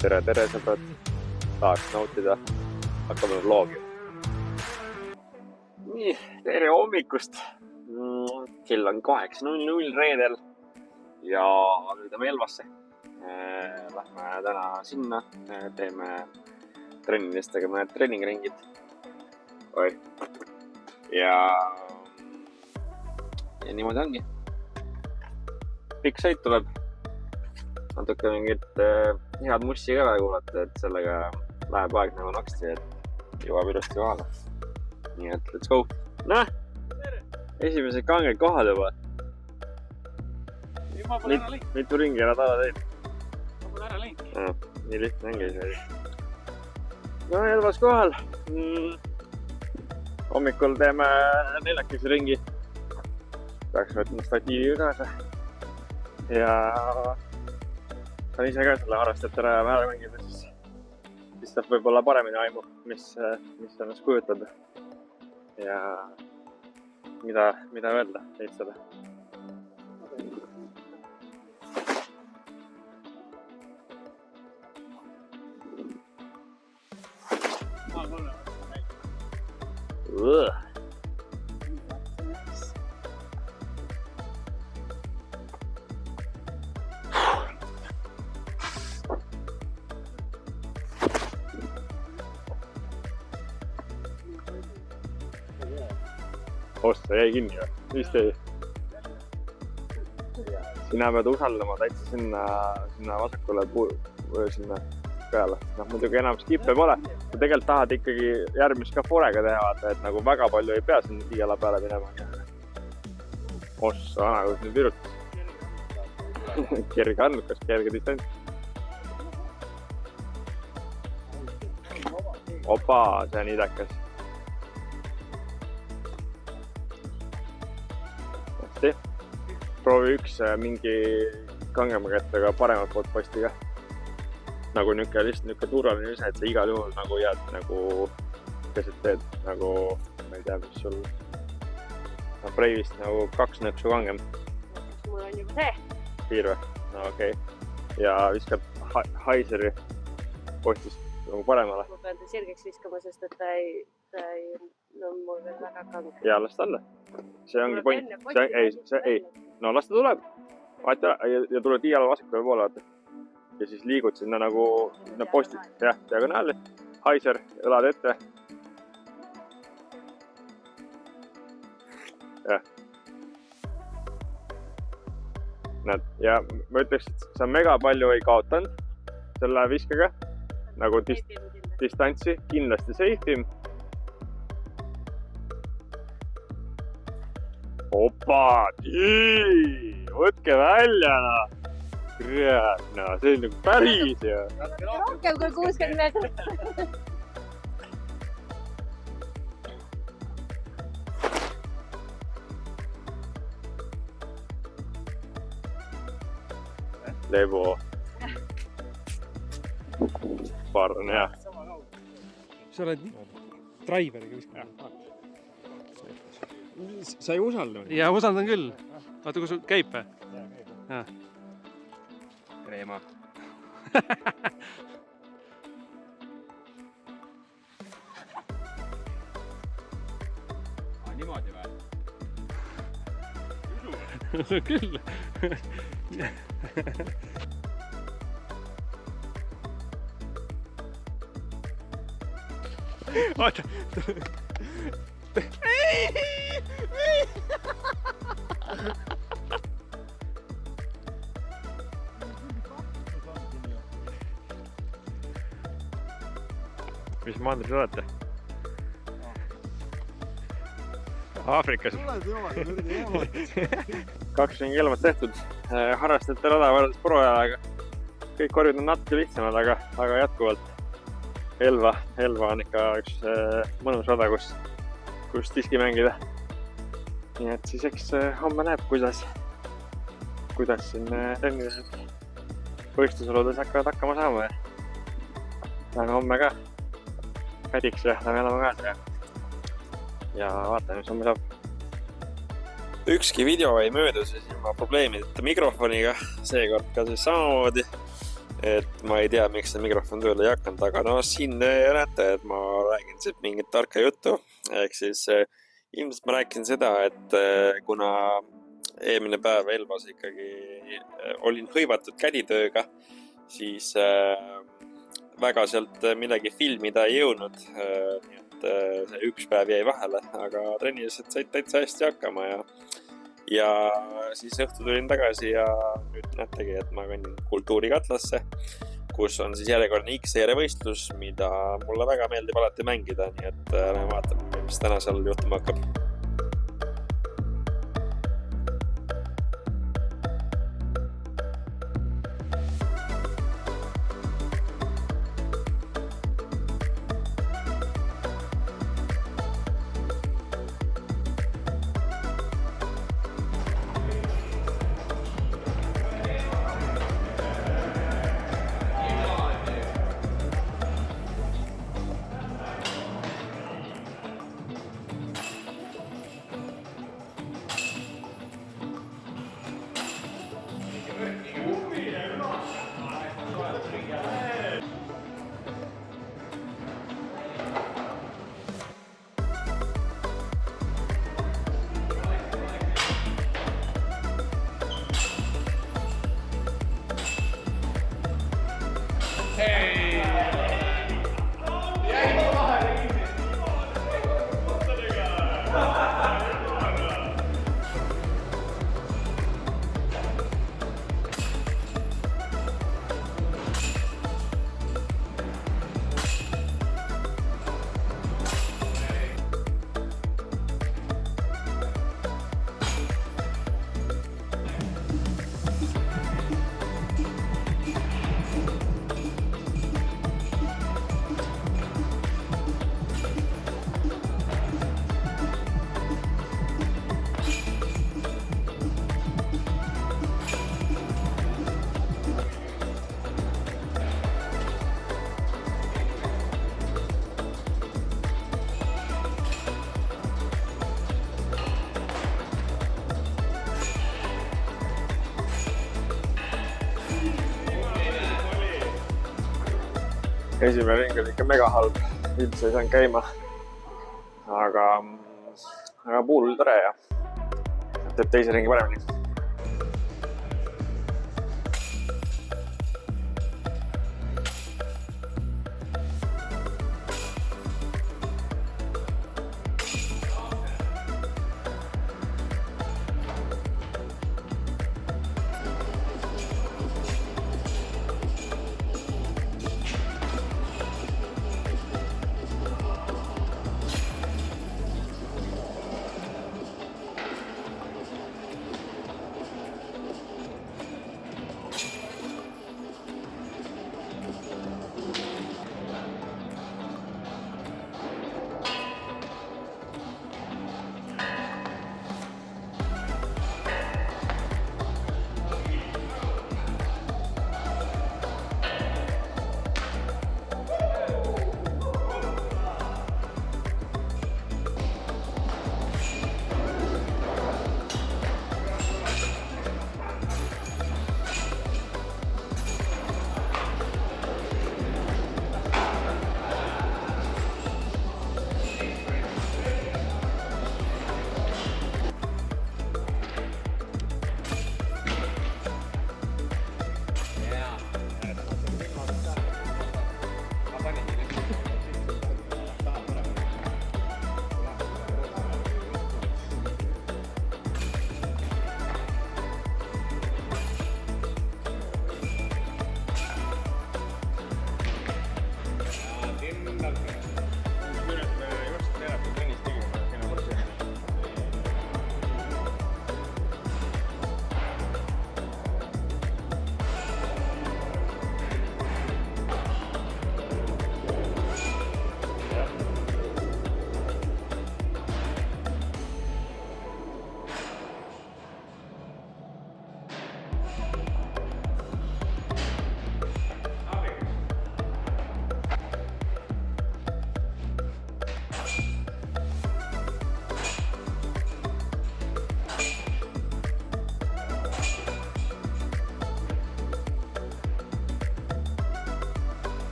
tere sõbrad, tahaks nautida, hakkame vlogi. Nii, tere hommikust. Kell on 8:00 reedel ja sõidame Elvasse. Lähme täna sinna, teeme trennides, tegeme treeningringid. Ja niimoodi ongi. Pikk sõit tuleb. Natuke mingit head mussi ka kuulata, et sellega läheb aeg nagu naksti, et jõuab ilusti kohale. Nii et let's go. Näh, esimesed kanged kohad juba. Mitu ringi ära taha teid? Ma pole ära läinud. Nii lihtne ongi see. No Elvas kohal. Hommikul teeme 4 ringi. Peaks võtma statiivi kaasa. Ja saan ise ka selle harrastajate raja määr mängida, siis saab võib-olla paremini aimu, mis ennast kujutab ja mida öelda teistele. Osta jäi kinni või? Vist jäi. Sina pead usaldama täitsa sinna vasakule sinna peale. Muidugi enam skippe pole. Kui tegelikult tahad ikkagi järgmist ka forega teha, vaata, et nagu väga palju ei pea sinna tiiala peale minema. Ossa, ana, kus nüüd virutas. Kerge annukas, kerge distants. Opa, see on idekas. Proovi üks mingi kangema kättega paremat poolt postiga. Nagu niisugune turvaline ise, et sa igal juhul nagu jääd nagu keset teed, nagu ma ei tea, mis sul Breivist nagu 2 nõksu kangem. Mul on juba see. Piir või? No okei. Ja viskad Haiseri postist nagu paremale. Ma pean ta sirgeks viskama, sest et ta ei no mul veel väga kangem. Ja las ta alla. See ongi point. No las ta tuleb. Vaata ja tule tiiala vasakule poole, vaata. Ja siis liigud sinna nagu postid. Jah, diagonaali. Haiser, õlad ette. Jah. Näed, ja ma ütleks, et sa mega palju ei kaotanud selle viskega. Nagu distantsi, kindlasti safe'im. Opa, võtke välja, no, see on nagu päris ja. Rohkem kui 60 meetrit. Levo. Paar on hea. Sa oled driveriga viskama. Sa ei usalda või? Jaa, usaldan küll. Vaata, kui sul käib või? Jaa. Kreema. Niimoodi või? Usu küll. Vaata. Mis mandris olete? Aafrikas. 2 ringi Elvat tehtud. Harrastajate rada võrreldes proajaga. Kõik korjud on natuke lihtsamad, aga jätkuvalt Elva on ikka üks mõnus rada, kus diski mängida. Nii et siis eks homme näeb, kuidas siin trennides võistlusoludes hakkavad hakkama saama. Lähme homme ka pädiks ja lähme elama kaasa ja vaatame, mis homme saab. Ükski video ei möödu siis ilma probleemideta mikrofoniga, seekord ka siis samamoodi. et ma ei tea, miks see mikrofon tööle ei hakanud, aga no siin näete, et ma räägin siit mingit tarka juttu. Ehk siis ilmselt ma rääkisin seda, et kuna eelmine päev Elvas ikkagi olin hõivatud käditööga, siis väga sealt midagi filmida ei jõudnud. Nii et see üks päev jäi vahele, aga trennilised said täitsa hästi hakkama ja siis õhtu tulin tagasi ja nüüd näetegi, et ma kõnnin kultuurikatlasse, kus on siis järjekordne X-seeria võistlus, mida mulle väga meeldib alati mängida, nii et vaatame, mis täna seal juhtuma hakkab. Esimene ring oli ikka mega halb, üldse ei saanud käima, aga puul oli tore ja teeb teise ringi paremini.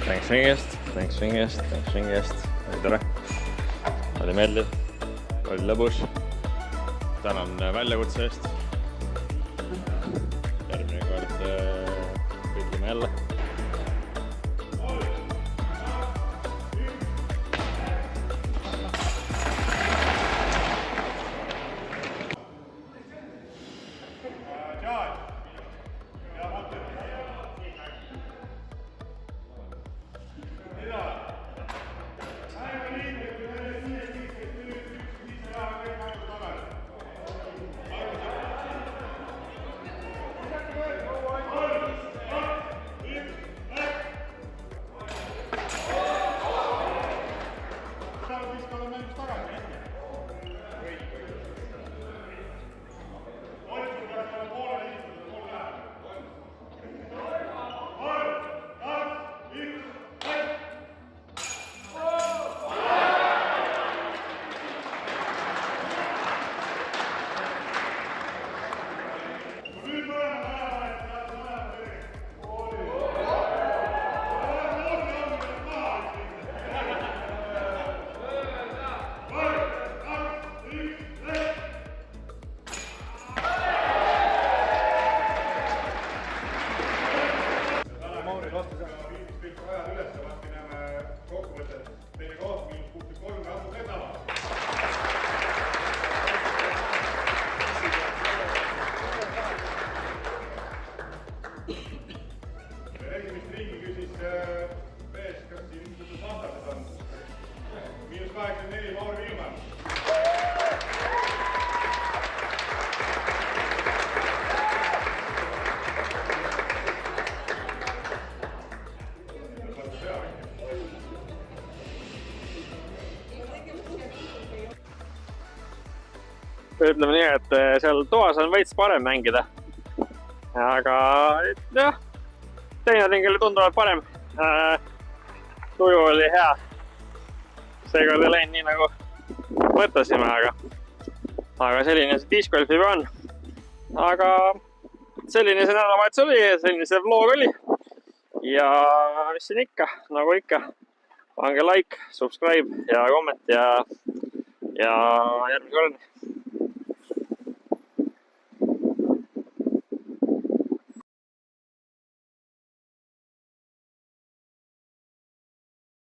tänks ringi eest. Oli tore. Oli meeldiv. Oli lõbus. Tänan väljakutse eest. Järgmine kord ütleme jälle. Ütleme nii, et seal toas on veits parem mängida. Aga jah, teine ring oli tunduvalt parem. Tuju oli hea. Seega ei läinud nii nagu mõtlesime, aga selline see discgolfi on. Aga selline see nädalavahetus oli, selline see vlog oli. Ja mis siin ikka, nagu ikka, pange like, subscribe ja comment ja järgmise korrani.